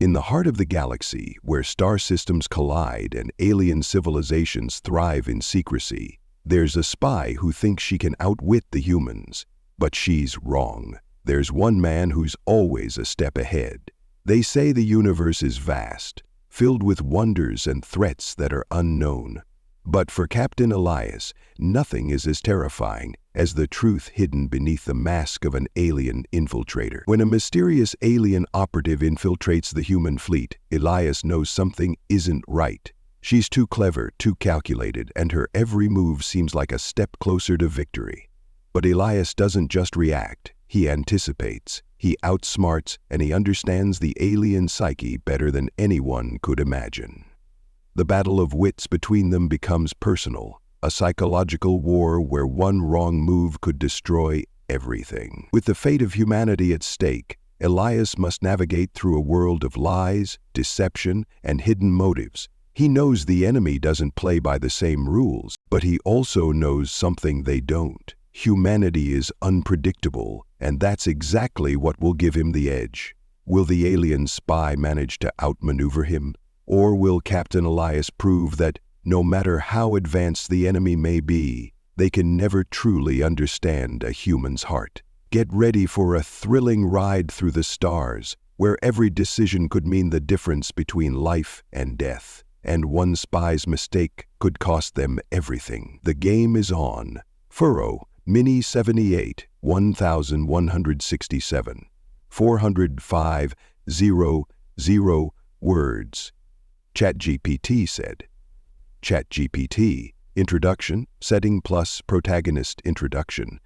In the heart of the galaxy, where star systems collide and alien civilizations thrive in secrecy, there's a spy who thinks she can outwit the humans. But she's wrong. There's one man who's always a step ahead. They say the universe is vast, filled with wonders and threats that are unknown. But for Captain Elias, nothing is as terrifying as the truth hidden beneath the mask of an alien infiltrator. When a mysterious alien operative infiltrates the human fleet, Elias knows something isn't right. She's too clever, too calculated, and her every move seems like a step closer to victory. But Elias doesn't just react, he anticipates, he outsmarts, and he understands the alien psyche better than anyone could imagine. The battle of wits between them becomes personal, a psychological war where one wrong move could destroy everything. With the fate of humanity at stake, Elias must navigate through a world of lies, deception, and hidden motives. He knows the enemy doesn't play by the same rules, but he also knows something they don't. Humanity is unpredictable, and that's exactly what will give him the edge. Will the alien spy manage to outmaneuver him? Or will Captain Elias prove that, no matter how advanced the enemy may be, they can never truly understand a human's heart? Get ready for a thrilling ride through the stars, where every decision could mean the difference between life and death, and one spy's mistake could cost them everything. The game is on. Furrow, Mini 78, 1167, 405,000 words. ChatGPT said. ChatGPT, Introduction, Setting plus Protagonist Introduction,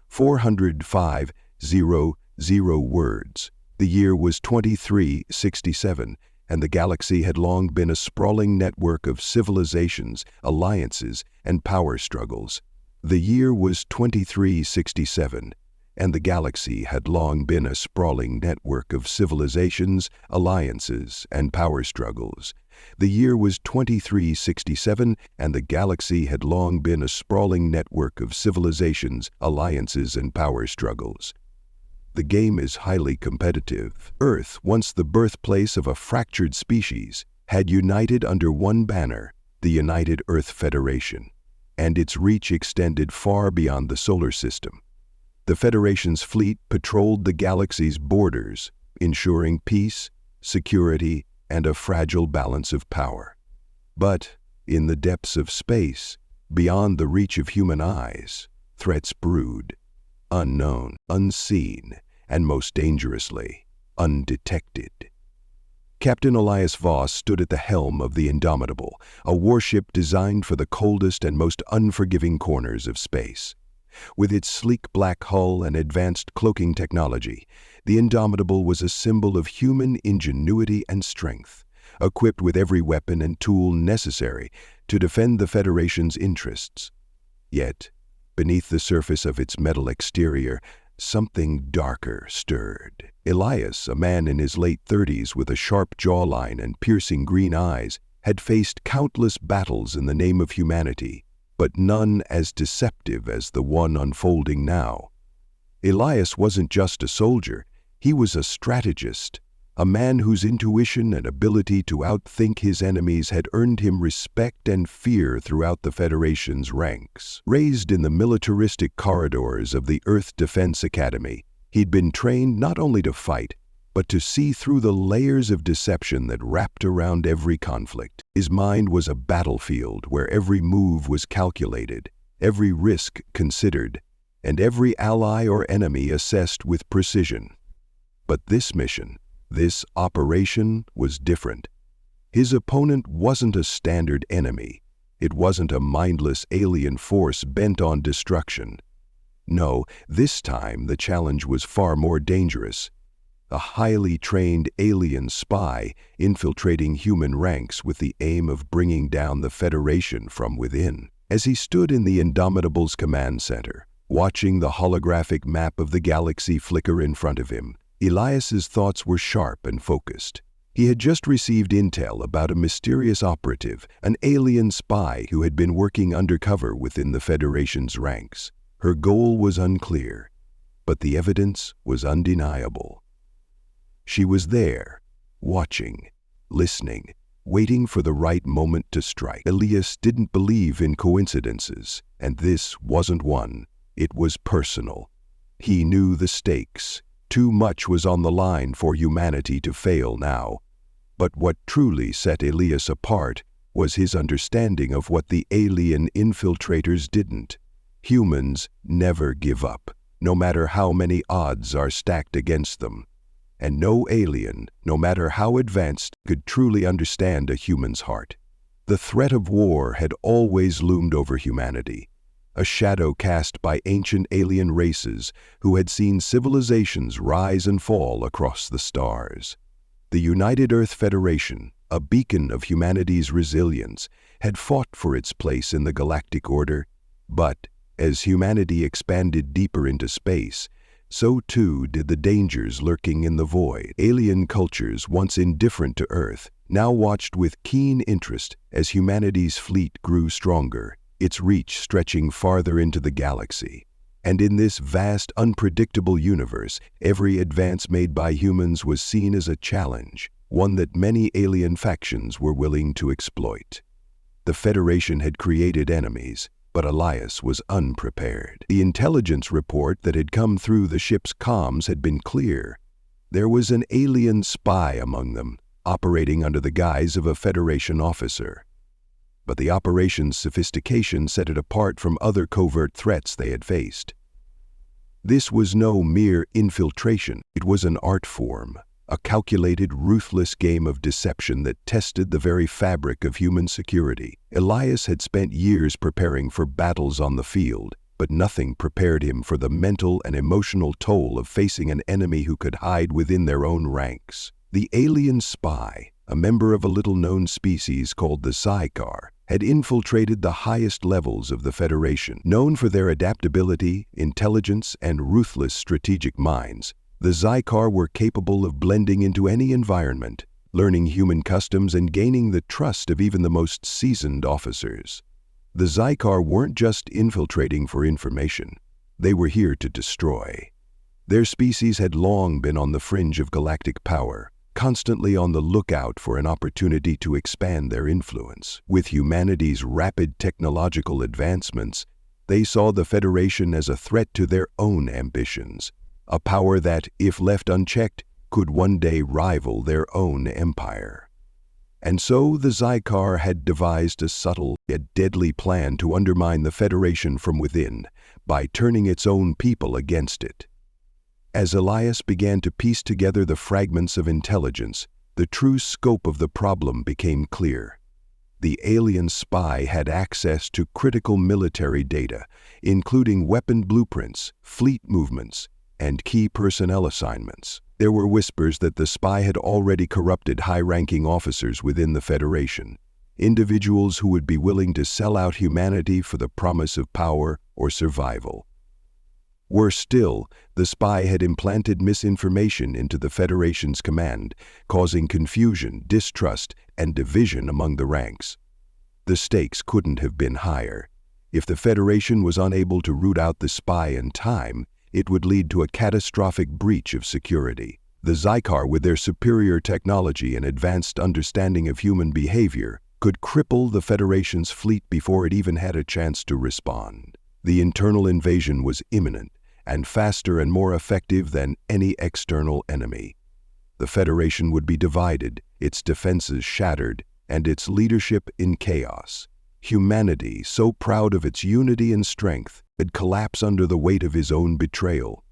405,000 words. The year was 2367, and the galaxy had long been a sprawling network of civilizations, alliances, and power struggles. The year was 2367, and the galaxy had long been a sprawling network of civilizations, alliances, and power struggles. The year was 2367, and the galaxy had long been a sprawling network of civilizations, alliances, and power struggles. The game is highly competitive. Earth, once the birthplace of a fractured species, had united under one banner, the United Earth Federation, and its reach extended far beyond the solar system. The Federation's fleet patrolled the galaxy's borders, ensuring peace, security, and a fragile balance of power. But in the depths of space, beyond the reach of human eyes, threats brood, unknown, unseen, and most dangerously, undetected. Captain Elias Voss stood at the helm of the Indomitable, a warship designed for the coldest and most unforgiving corners of space. With its sleek black hull and advanced cloaking technology, the Indomitable was a symbol of human ingenuity and strength, equipped with every weapon and tool necessary to defend the Federation's interests. Yet, beneath the surface of its metal exterior, something darker stirred. Elias, a man in his late 30s with a sharp jawline and piercing green eyes, had faced countless battles in the name of humanity, but none as deceptive as the one unfolding now. Elias wasn't just a soldier, he was a strategist, a man whose intuition and ability to outthink his enemies had earned him respect and fear throughout the Federation's ranks. Raised in the militaristic corridors of the Earth Defense Academy, he'd been trained not only to fight, but to see through the layers of deception that wrapped around every conflict. His mind was a battlefield where every move was calculated, every risk considered, and every ally or enemy assessed with precision. But this mission, this operation, was different. His opponent wasn't a standard enemy. It wasn't a mindless alien force bent on destruction. No, this time the challenge was far more dangerous. A highly trained alien spy infiltrating human ranks with the aim of bringing down the Federation from within. As he stood in the Indomitable's command center, watching the holographic map of the galaxy flicker in front of him, Elias's thoughts were sharp and focused. He had just received intel about a mysterious operative, an alien spy who had been working undercover within the Federation's ranks. Her goal was unclear, but the evidence was undeniable. She was there, watching, listening, waiting for the right moment to strike. Elias didn't believe in coincidences, and this wasn't one. It was personal. He knew the stakes. Too much was on the line for humanity to fail now. But what truly set Elias apart was his understanding of what the alien infiltrators didn't. Humans never give up, no matter how many odds are stacked against them. And no alien, no matter how advanced, could truly understand a human's heart. The threat of war had always loomed over humanity, a shadow cast by ancient alien races who had seen civilizations rise and fall across the stars. The United Earth Federation, a beacon of humanity's resilience, had fought for its place in the galactic order, but as humanity expanded deeper into space, so too did the dangers lurking in the void. Alien cultures, once indifferent to Earth, now watched with keen interest as humanity's fleet grew stronger, its reach stretching farther into the galaxy. And in this vast, unpredictable universe, every advance made by humans was seen as a challenge, one that many alien factions were willing to exploit. The Federation had created enemies, but Elias was unprepared. The intelligence report that had come through the ship's comms had been clear. There was an alien spy among them, operating under the guise of a Federation officer. But the operation's sophistication set it apart from other covert threats they had faced. This was no mere infiltration. It was an art form, a calculated, ruthless game of deception that tested the very fabric of human security. Elias had spent years preparing for battles on the field, but nothing prepared him for the mental and emotional toll of facing an enemy who could hide within their own ranks. The alien spy, a member of a little-known species called the Sci-Fi, had infiltrated the highest levels of the Federation. Known for their adaptability, intelligence, and ruthless strategic minds, the Sci-Fi were capable of blending into any environment, learning human customs and gaining the trust of even the most seasoned officers. The Sci-Fi weren't just infiltrating for information. They were here to destroy. Their species had long been on the fringe of galactic power, constantly on the lookout for an opportunity to expand their influence. With humanity's rapid technological advancements, they saw the Federation as a threat to their own ambitions, a power that, if left unchecked, could one day rival their own empire. And so the Sci-Fi had devised a subtle yet deadly plan to undermine the Federation from within by turning its own people against it. As Elias began to piece together the fragments of intelligence, the true scope of the problem became clear. The alien spy had access to critical military data, including weapon blueprints, fleet movements, and key personnel assignments. There were whispers that the spy had already corrupted high-ranking officers within the Federation, individuals who would be willing to sell out humanity for the promise of power or survival. Worse still, the spy had implanted misinformation into the Federation's command, causing confusion, distrust, and division among the ranks. The stakes couldn't have been higher. If the Federation was unable to root out the spy in time, it would lead to a catastrophic breach of security. The Sci-Fi, with their superior technology and advanced understanding of human behavior, could cripple the Federation's fleet before it even had a chance to respond. The internal invasion was imminent, and faster and more effective than any external enemy. The Federation would be divided, its defenses shattered, and its leadership in chaos. Humanity, so proud of its unity and strength, would collapse under the weight of his own betrayal.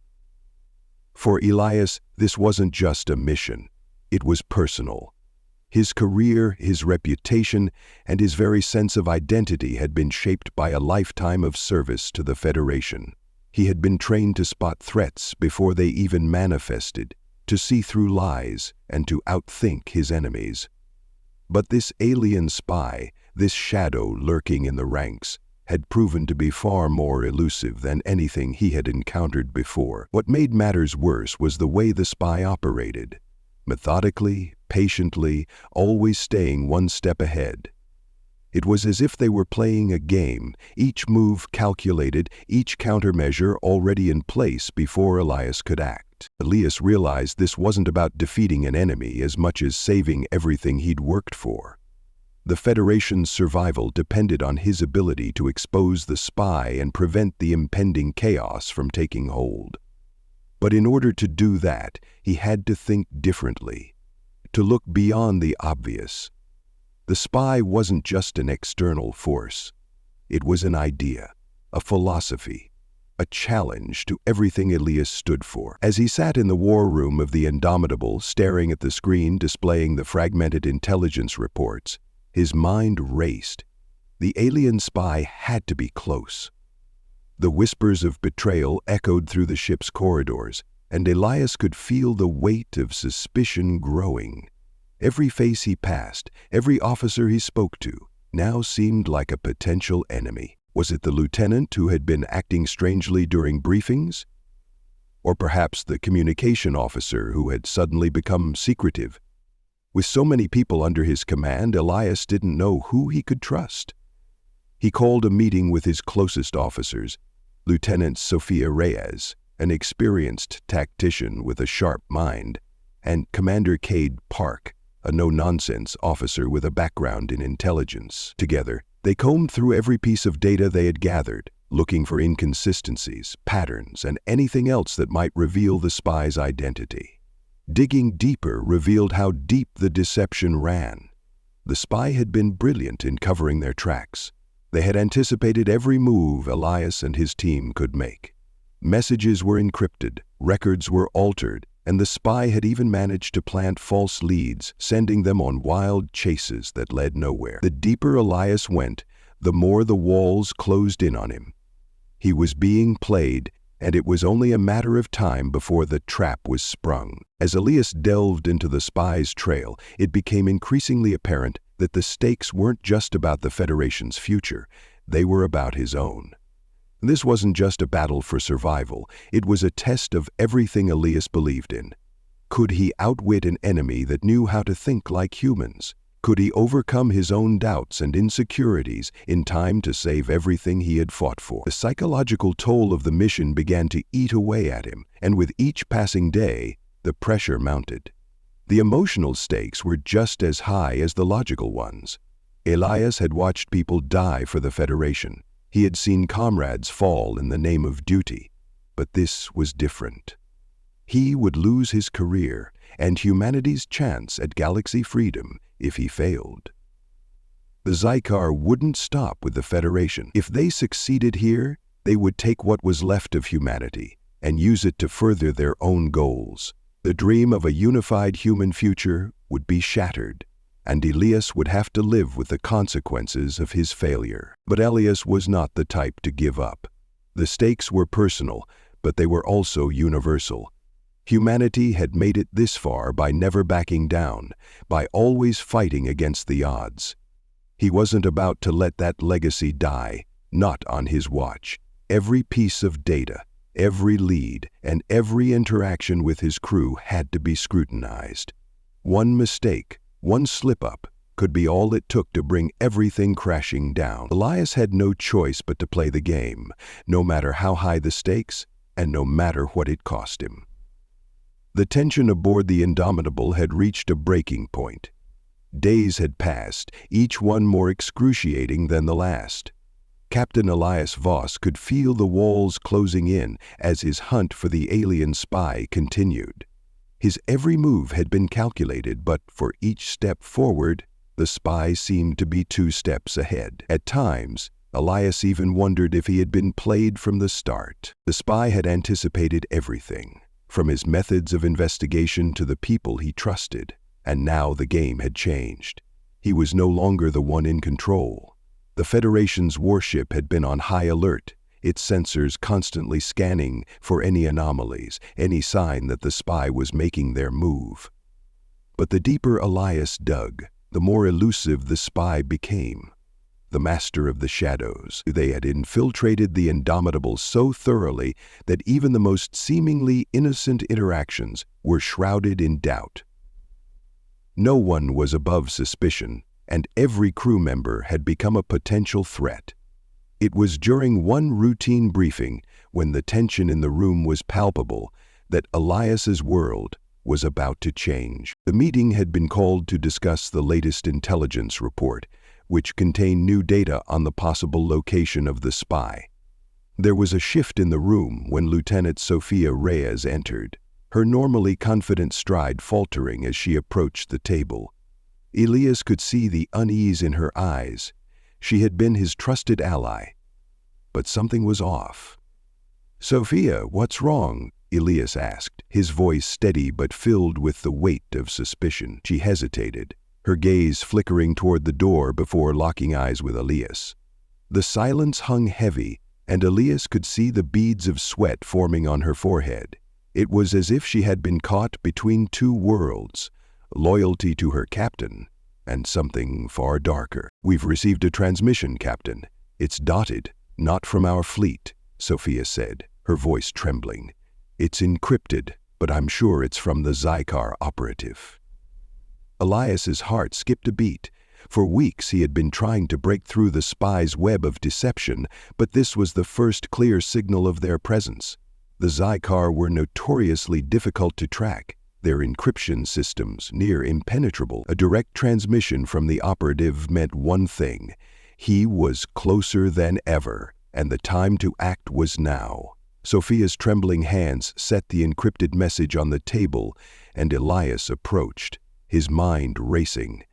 For Elias, this wasn't just a mission. It was personal. His career, his reputation, and his very sense of identity had been shaped by a lifetime of service to the Federation. He had been trained to spot threats before they even manifested, to see through lies, and to outthink his enemies. But this alien spy, this shadow lurking in the ranks, had proven to be far more elusive than anything he had encountered before. What made matters worse was the way the spy operated. Methodically, patiently, always staying one step ahead. It was as if they were playing a game, each move calculated, each countermeasure already in place before Elias could act. Elias realized this wasn't about defeating an enemy as much as saving everything he'd worked for. The Federation's survival depended on his ability to expose the spy and prevent the impending chaos from taking hold. But in order to do that, he had to think differently, to look beyond the obvious. The spy wasn't just an external force. It was an idea, a philosophy, a challenge to everything Elias stood for. As he sat in the war room of the Indomitable, staring at the screen displaying the fragmented intelligence reports, his mind raced. The alien spy had to be close. The whispers of betrayal echoed through the ship's corridors, and Elias could feel the weight of suspicion growing. Every face he passed, every officer he spoke to, now seemed like a potential enemy. Was it the lieutenant who had been acting strangely during briefings? Or perhaps the communication officer who had suddenly become secretive? With so many people under his command, Elias didn't know who he could trust. He called a meeting with his closest officers, Lieutenant Sophia Reyes, an experienced tactician with a sharp mind, and Commander Cade Park, a no-nonsense officer with a background in intelligence. Together, they combed through every piece of data they had gathered, looking for inconsistencies, patterns, and anything else that might reveal the spy's identity. Digging deeper revealed how deep the deception ran. The spy had been brilliant in covering their tracks. They had anticipated every move Elias and his team could make. Messages were encrypted, records were altered, and the spy had even managed to plant false leads, sending them on wild chases that led nowhere. The deeper Elias went, the more the walls closed in on him. He was being played, and it was only a matter of time before the trap was sprung. As Elias delved into the spy's trail, it became increasingly apparent that the stakes weren't just about the Federation's future, they were about his own. This wasn't just a battle for survival, it was a test of everything Elias believed in. Could he outwit an enemy that knew how to think like humans? Could he overcome his own doubts and insecurities in time to save everything he had fought for? The psychological toll of the mission began to eat away at him, and with each passing day, the pressure mounted. The emotional stakes were just as high as the logical ones. Elias had watched people die for the Federation. He had seen comrades fall in the name of duty, but this was different. He would lose his career and humanity's chance at galaxy freedom if he failed. The Zycar wouldn't stop with the Federation. If they succeeded here, they would take what was left of humanity and use it to further their own goals. The dream of a unified human future would be shattered, and Elias would have to live with the consequences of his failure. But Elias was not the type to give up. The stakes were personal, but they were also universal. Humanity had made it this far by never backing down, by always fighting against the odds. He wasn't about to let that legacy die, not on his watch. Every piece of data, every lead, and every interaction with his crew had to be scrutinized. One mistake, one slip-up, could be all it took to bring everything crashing down. Elias had no choice but to play the game, no matter how high the stakes, and no matter what it cost him. The tension aboard the Indomitable had reached a breaking point. Days had passed, each one more excruciating than the last. Captain Elias Voss could feel the walls closing in as his hunt for the alien spy continued. His every move had been calculated, but for each step forward, the spy seemed to be 2 steps ahead. At times, Elias even wondered if he had been played from the start. The spy had anticipated everything, from his methods of investigation to the people he trusted, and now the game had changed. He was no longer the one in control. The Federation's warship had been on high alert, its sensors constantly scanning for any anomalies, any sign that the spy was making their move. But the deeper Elias dug, the more elusive the spy became. The master of the shadows. They had infiltrated the Indomitable so thoroughly that even the most seemingly innocent interactions were shrouded in doubt. No one was above suspicion, and every crew member had become a potential threat. It was during one routine briefing, when the tension in the room was palpable, that Elias's world was about to change. The meeting had been called to discuss the latest intelligence report, which contained new data on the possible location of the spy. There was a shift in the room when Lieutenant Sofia Reyes entered, her normally confident stride faltering as she approached the table. Elias could see the unease in her eyes. She had been his trusted ally. But something was off. "Sofia, what's wrong?" Elias asked, his voice steady but filled with the weight of suspicion. She hesitated, her gaze flickering toward the door before locking eyes with Elias. The silence hung heavy, and Elias could see the beads of sweat forming on her forehead. It was as if she had been caught between two worlds, loyalty to her captain and something far darker. "We've received a transmission, Captain. It's dotted, not from our fleet," Sofia said, her voice trembling. "It's encrypted, but I'm sure it's from the Zycar operative." Elias's heart skipped a beat. For weeks he had been trying to break through the spy's web of deception, but this was the first clear signal of their presence. The Zycar were notoriously difficult to track, their encryption systems near impenetrable. A direct transmission from the operative meant one thing: he was closer than ever, and the time to act was now. Sofia's trembling hands set the encrypted message on the table, and Elias approached, his mind racing.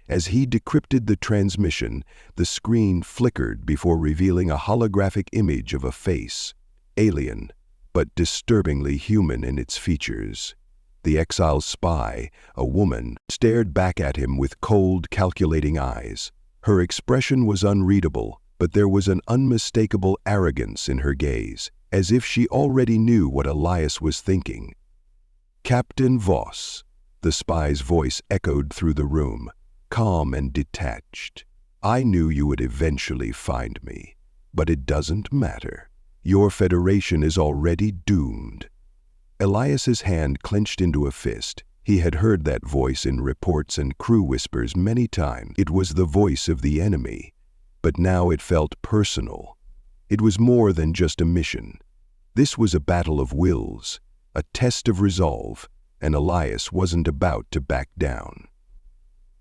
As he decrypted the transmission, the screen flickered before revealing a holographic image of a face, alien, but disturbingly human in its features. The exile spy, a woman, stared back at him with cold, calculating eyes. Her expression was unreadable, but there was an unmistakable arrogance in her gaze, as if she already knew what Elias was thinking. "Captain Voss," the spy's voice echoed through the room, calm and detached. "I knew you would eventually find me, but it doesn't matter. Your Federation is already doomed." Elias's hand clenched into a fist. He had heard that voice in reports and crew whispers many times. It was the voice of the enemy, but now it felt personal. It was more than just a mission. This was a battle of wills, a test of resolve, and Elias wasn't about to back down.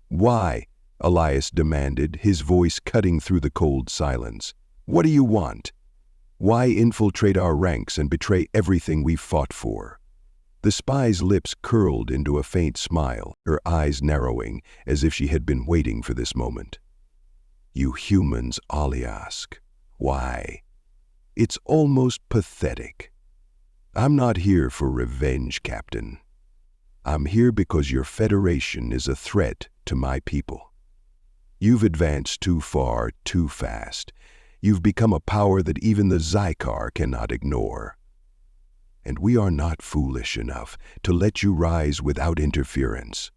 "Why?" Elias demanded, his voice cutting through the cold silence. "What do you want? Why infiltrate our ranks and betray everything we've fought for?" The spy's lips curled into a faint smile, her eyes narrowing, as if she had been waiting for this moment. "You humans all ask, why? It's almost pathetic. I'm not here for revenge, Captain. I'm here because your Federation is a threat to my people. You've advanced too far, too fast. You've become a power that even the Zycar cannot ignore. And we are not foolish enough to let you rise without interference."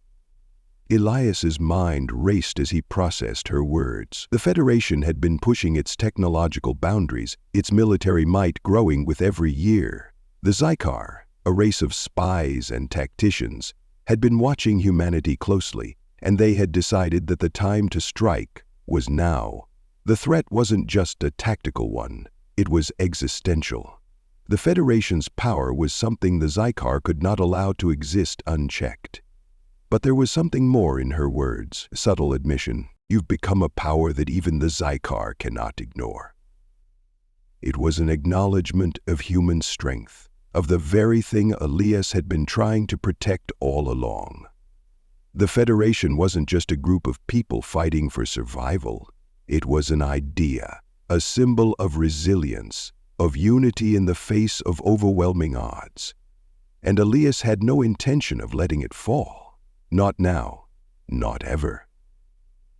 Elias's mind raced as he processed her words. The Federation had been pushing its technological boundaries, its military might growing with every year. The Zycar, a race of spies and tacticians, had been watching humanity closely, and they had decided that the time to strike was now. The threat wasn't just a tactical one, it was existential. The Federation's power was something the Zycar could not allow to exist unchecked. But there was something more in her words, a subtle admission. "You've become a power that even the Zycar cannot ignore." It was an acknowledgement of human strength, of the very thing Elias had been trying to protect all along. The Federation wasn't just a group of people fighting for survival. It was an idea, a symbol of resilience, of unity in the face of overwhelming odds. And Elias had no intention of letting it fall. Not now, not ever.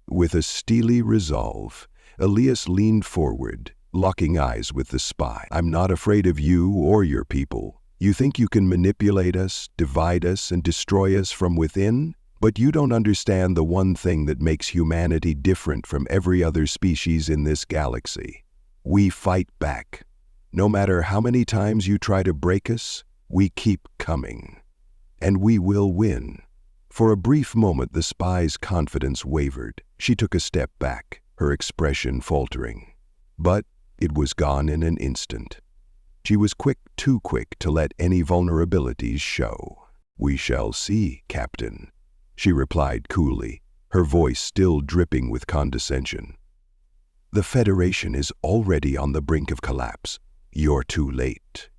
With a steely resolve, Elias leaned forward, locking eyes with the spy. "I'm not afraid of you or your people. You think you can manipulate us, divide us, and destroy us from within? But you don't understand the one thing that makes humanity different from every other species in this galaxy. We fight back. No matter how many times you try to break us, we keep coming. And we will win. For a brief moment, the spy's confidence wavered. She took a step back, her expression faltering. But it was gone in an instant. She was quick, too quick to let any vulnerabilities show. "We shall see, Captain," she replied coolly, her voice still dripping with condescension. "The Federation is already on the brink of collapse. You're too late."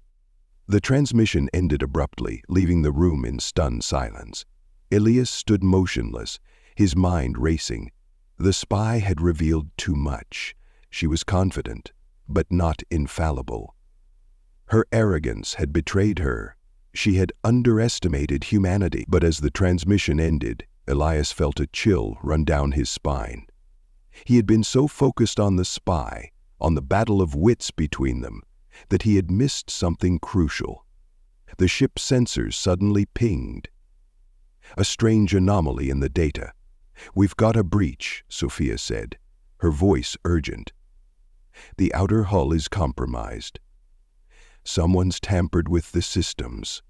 The transmission ended abruptly, leaving the room in stunned silence. Elias stood motionless, his mind racing. The spy had revealed too much. She was confident, but not infallible. Her arrogance had betrayed her. She had underestimated humanity. But as the transmission ended, Elias felt a chill run down his spine. He had been so focused on the spy, on the battle of wits between them, that he had missed something crucial. The ship's sensors suddenly pinged. A strange anomaly in the data. "We've got a breach," Sophia said, her voice urgent. "The outer hull is compromised. Someone's tampered with the systems."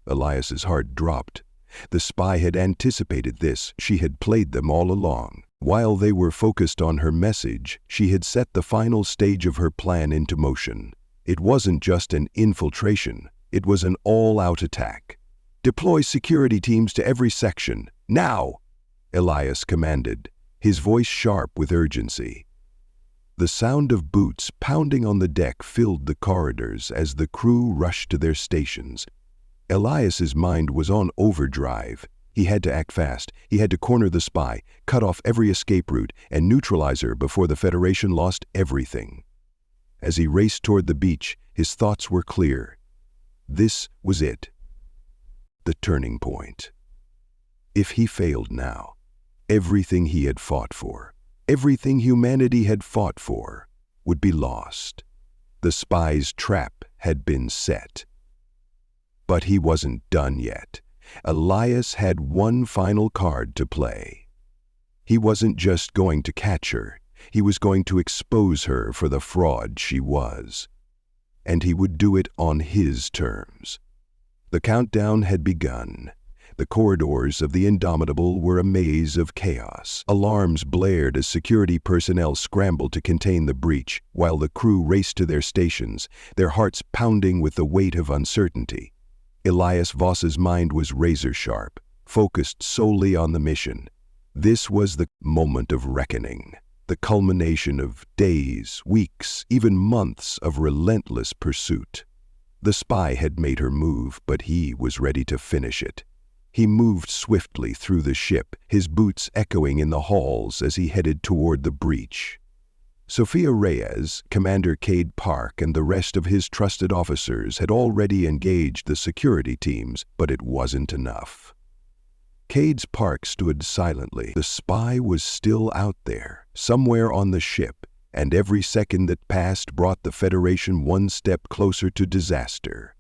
Elias's heart dropped. The spy had anticipated this. She had played them all along. While they were focused on her message, she had set the final stage of her plan into motion. It wasn't just an infiltration. It was an all-out attack. "Deploy security teams to every section, now!" Elias commanded, his voice sharp with urgency. The sound of boots pounding on the deck filled the corridors as the crew rushed to their stations. Elias's mind was on overdrive. He had to act fast. He had to corner the spy, cut off every escape route, and neutralize her before the Federation lost everything. As he raced toward the beach, his thoughts were clear. This was it. The turning point. If he failed now, everything he had fought for, everything humanity had fought for, would be lost. The spy's trap had been set. But he wasn't done yet. Elias had one final card to play. He wasn't just going to catch her. He was going to expose her for the fraud she was. And he would do it on his terms. The countdown had begun. The corridors of the Indomitable were a maze of chaos. Alarms blared as security personnel scrambled to contain the breach, while the crew raced to their stations, their hearts pounding with the weight of uncertainty. Elias Voss's mind was razor-sharp, focused solely on the mission. This was the moment of reckoning, the culmination of days, weeks, even months of relentless pursuit. The spy had made her move, but he was ready to finish it. He moved swiftly through the ship, his boots echoing in the halls as he headed toward the breach. Sophia Reyes, Commander Cade Park, and the rest of his trusted officers had already engaged the security teams, but it wasn't enough. Cade's Park stood silently. The spy was still out there, somewhere on the ship, and every second that passed brought the Federation one step closer to disaster.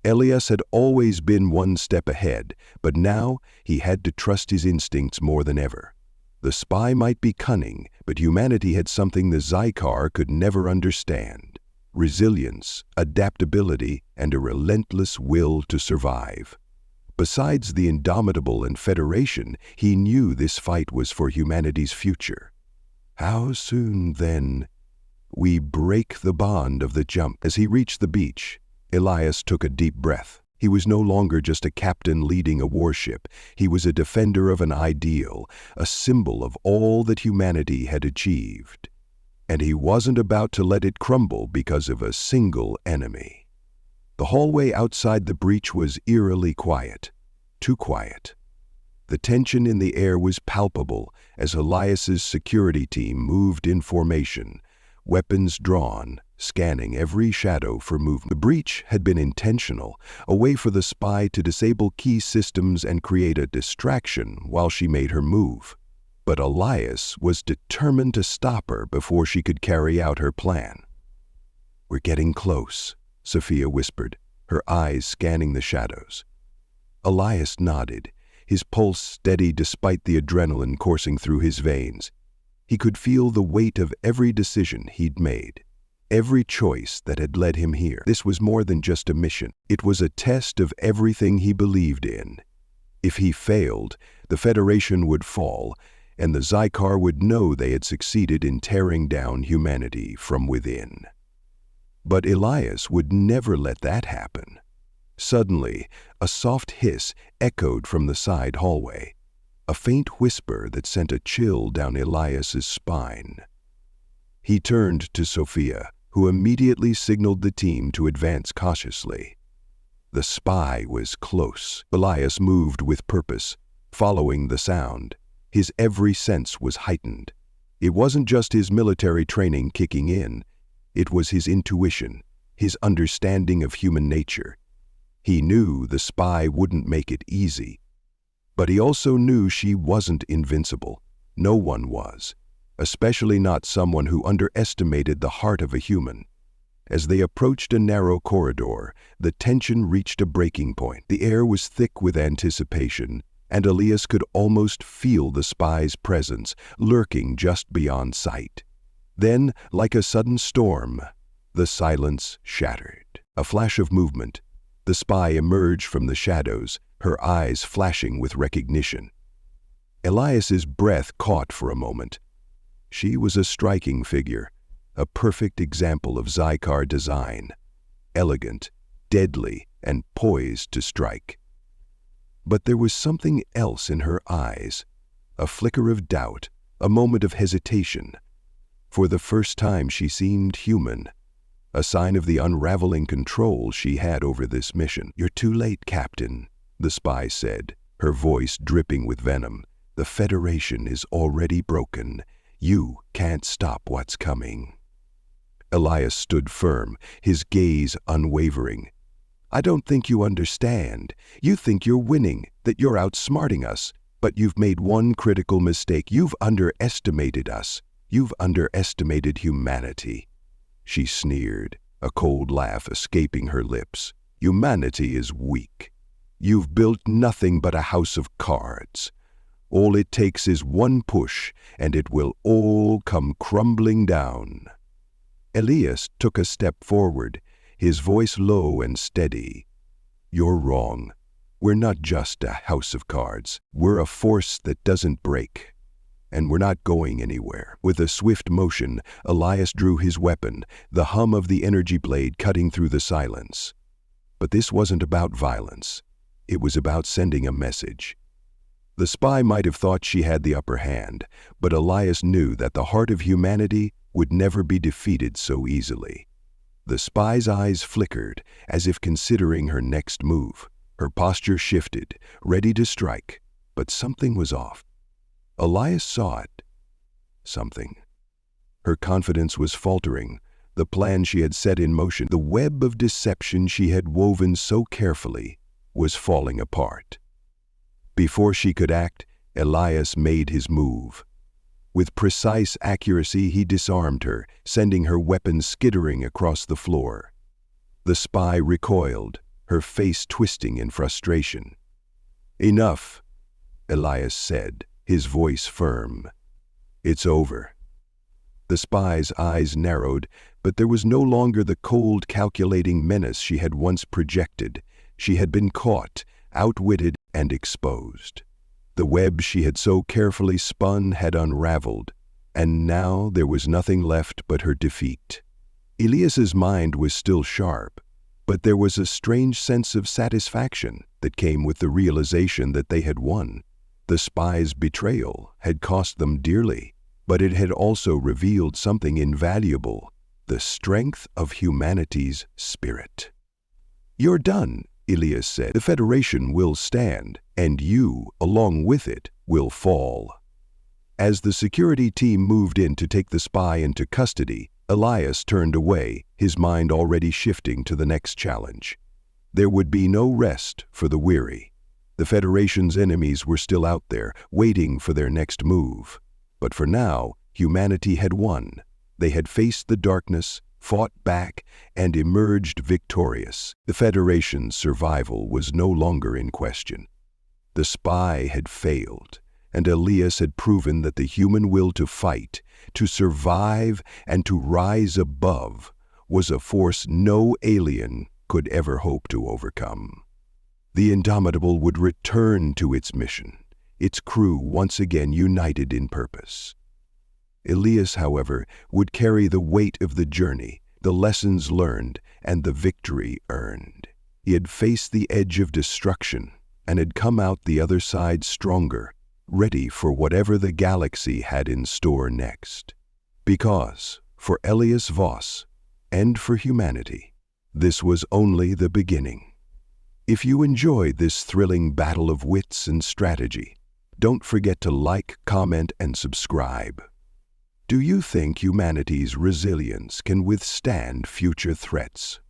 Elias had always been one step ahead, but now he had to trust his instincts more than ever. The spy might be cunning, but humanity had something the Zycar could never understand: resilience, adaptability, and a relentless will to survive. Besides the Indomitable and Federation, he knew this fight was for humanity's future. How soon, then, we break the bond of the jump? As he reached the beach, Elias took a deep breath. He was no longer just a captain leading a warship. He was a defender of an ideal, a symbol of all that humanity had achieved. And he wasn't about to let it crumble because of a single enemy. The hallway outside the breach was eerily quiet, too quiet. The tension in the air was palpable as Elias's security team moved in formation, weapons drawn, scanning every shadow for movement. The breach had been intentional, a way for the spy to disable key systems and create a distraction while she made her move. But Elias was determined to stop her before she could carry out her plan. "We're getting close," Sophia whispered, her eyes scanning the shadows. Elias nodded, his pulse steady despite the adrenaline coursing through his veins. He could feel the weight of every decision he'd made, every choice that had led him here. This was more than just a mission. It was a test of everything he believed in. If he failed, the Federation would fall, and the Xikar would know they had succeeded in tearing down humanity from within. But Elias would never let that happen. Suddenly, a soft hiss echoed from the side hallway, a faint whisper that sent a chill down Elias's spine. He turned to Sophia, who immediately signaled the team to advance cautiously. The spy was close. Elias moved with purpose, following the sound. His every sense was heightened. It wasn't just his military training kicking in. It was his intuition, his understanding of human nature. He knew the spy wouldn't make it easy. But he also knew she wasn't invincible. No one was, especially not someone who underestimated the heart of a human. As they approached a narrow corridor, the tension reached a breaking point. The air was thick with anticipation, and Elias could almost feel the spy's presence lurking just beyond sight. Then, like a sudden storm, the silence shattered. A flash of movement. The spy emerged from the shadows, her eyes flashing with recognition. Elias's breath caught for a moment. She was a striking figure, a perfect example of Xikar design, elegant, deadly, and poised to strike. But there was something else in her eyes, a flicker of doubt, a moment of hesitation. For the first time she seemed human, a sign of the unraveling control she had over this mission. "You're too late, Captain," the spy said, her voice dripping with venom. "The Federation is already broken. You can't stop what's coming." Elias stood firm, his gaze unwavering. "I don't think you understand. You think you're winning, that you're outsmarting us. But you've made one critical mistake. You've underestimated us. You've underestimated humanity." She sneered, a cold laugh escaping her lips. "Humanity is weak. You've built nothing but a house of cards. All it takes is one push, and it will all come crumbling down." Elias took a step forward, his voice low and steady. "You're wrong. We're not just a house of cards. We're a force that doesn't break. And we're not going anywhere." With a swift motion, Elias drew his weapon, the hum of the energy blade cutting through the silence. But this wasn't about violence. It was about sending a message. The spy might have thought she had the upper hand, but Elias knew that the heart of humanity would never be defeated so easily. The spy's eyes flickered, as if considering her next move. Her posture shifted, ready to strike, but something was off. Elias saw it. Something. Her confidence was faltering. The plan she had set in motion, the web of deception she had woven so carefully, was falling apart. Before she could act, Elias made his move. With precise accuracy, he disarmed her, sending her weapon skittering across the floor. The spy recoiled, her face twisting in frustration. "Enough," Elias said, his voice firm. "It's over." The spy's eyes narrowed, but there was no longer the cold, calculating menace she had once projected. She had been caught, outwitted, and exposed. The web she had so carefully spun had unraveled, and now there was nothing left but her defeat. Elias's mind was still sharp, but there was a strange sense of satisfaction that came with the realization that they had won. The spy's betrayal had cost them dearly, but it had also revealed something invaluable, the strength of humanity's spirit. "You're done," Elias said. "The Federation will stand, and you, along with it, will fall." As the security team moved in to take the spy into custody, Elias turned away, his mind already shifting to the next challenge. There would be no rest for the weary. The Federation's enemies were still out there, waiting for their next move. But for now, humanity had won. They had faced the darkness, fought back, and emerged victorious. The Federation's survival was no longer in question. The spy had failed, and Elias had proven that the human will to fight, to survive, and to rise above was a force no alien could ever hope to overcome. The Indomitable would return to its mission, its crew once again united in purpose. Elias, however, would carry the weight of the journey, the lessons learned, and the victory earned. He had faced the edge of destruction and had come out the other side stronger, ready for whatever the galaxy had in store next. Because, for Elias Voss, and for humanity, this was only the beginning. If you enjoyed this thrilling battle of wits and strategy, don't forget to like, comment, and subscribe. Do you think humanity's resilience can withstand future threats?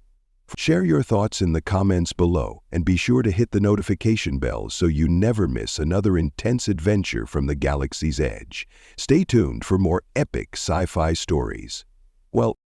Share your thoughts in the comments below and be sure to hit the notification bell so you never miss another intense adventure from the galaxy's edge. Stay tuned for more epic sci-fi stories. Well,